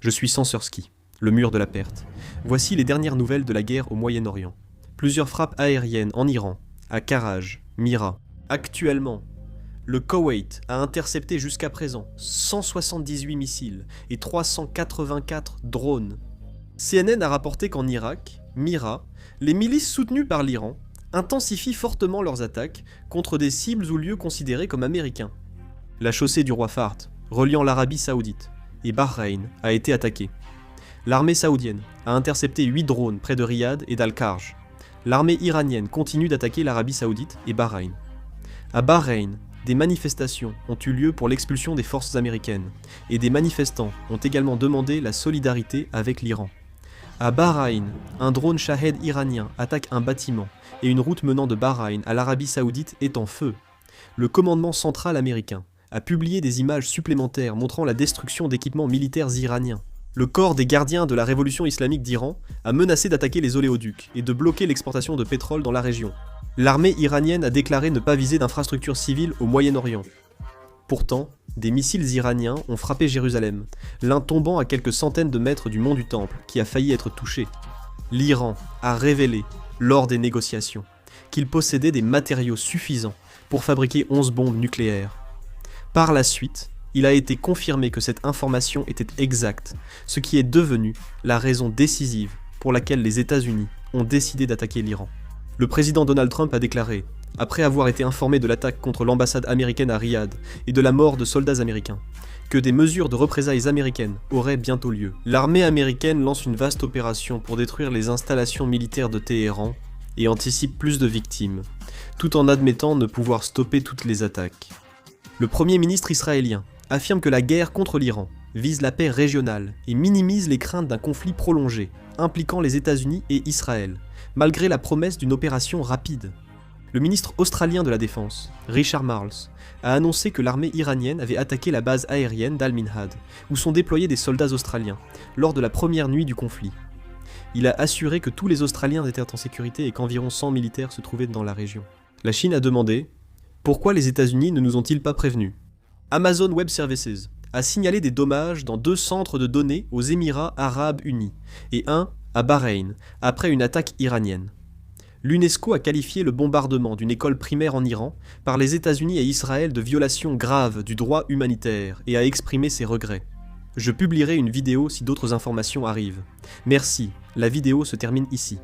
Je suis Sansersky, le mur de la perte. Voici les dernières nouvelles de la guerre au Moyen-Orient. Plusieurs frappes aériennes en Iran, à Karaj, Mira. Actuellement, le Koweït a intercepté jusqu'à présent 178 missiles et 384 drones. CNN a rapporté qu'en Irak, Mira, les milices soutenues par l'Iran intensifient fortement leurs attaques contre des cibles ou lieux considérés comme américains. La chaussée du roi Fahd, reliant l'Arabie Saoudite et Bahreïn, a été attaquée. L'armée saoudienne a intercepté 8 drones près de Riyad et d'Al-Kharj. L'armée iranienne continue d'attaquer l'Arabie Saoudite et Bahreïn. À Bahreïn, des manifestations ont eu lieu pour l'expulsion des forces américaines, et des manifestants ont également demandé la solidarité avec l'Iran. À Bahreïn, un drone Shahed iranien attaque un bâtiment, et une route menant de Bahreïn à l'Arabie Saoudite est en feu. Le commandement central américain a publié des images supplémentaires montrant la destruction d'équipements militaires iraniens. Le corps des gardiens de la révolution islamique d'Iran a menacé d'attaquer les oléoducs et de bloquer l'exportation de pétrole dans la région. L'armée iranienne a déclaré ne pas viser d'infrastructures civiles au Moyen-Orient. Pourtant, des missiles iraniens ont frappé Jérusalem, l'un tombant à quelques centaines de mètres du mont du Temple, qui a failli être touché. L'Iran a révélé, lors des négociations, qu'il possédait des matériaux suffisants pour fabriquer 11 bombes nucléaires. Par la suite, il a été confirmé que cette information était exacte, ce qui est devenu la raison décisive pour laquelle les États-Unis ont décidé d'attaquer l'Iran. Le président Donald Trump a déclaré, après avoir été informé de l'attaque contre l'ambassade américaine à Riyad et de la mort de soldats américains, que des mesures de représailles américaines auraient bientôt lieu. L'armée américaine lance une vaste opération pour détruire les installations militaires de Téhéran et anticipe plus de victimes, tout en admettant ne pouvoir stopper toutes les attaques. Le premier ministre israélien affirme que la guerre contre l'Iran vise la paix régionale et minimise les craintes d'un conflit prolongé, impliquant les États-Unis et Israël, malgré la promesse d'une opération rapide. Le ministre australien de la Défense, Richard Marles, a annoncé que l'armée iranienne avait attaqué la base aérienne d'Al-Minhad, où sont déployés des soldats australiens, lors de la première nuit du conflit. Il a assuré que tous les Australiens étaient en sécurité et qu'environ 100 militaires se trouvaient dans la région. La Chine a demandé « Pourquoi les États-Unis ne nous ont-ils pas prévenus ?» Amazon Web Services a signalé des dommages dans 2 centres de données aux Émirats Arabes Unis et un à Bahreïn, après une attaque iranienne. L'UNESCO a qualifié le bombardement d'une école primaire en Iran par les États-Unis et Israël de violation grave du droit humanitaire et a exprimé ses regrets. Je publierai une vidéo si d'autres informations arrivent. Merci, la vidéo se termine ici.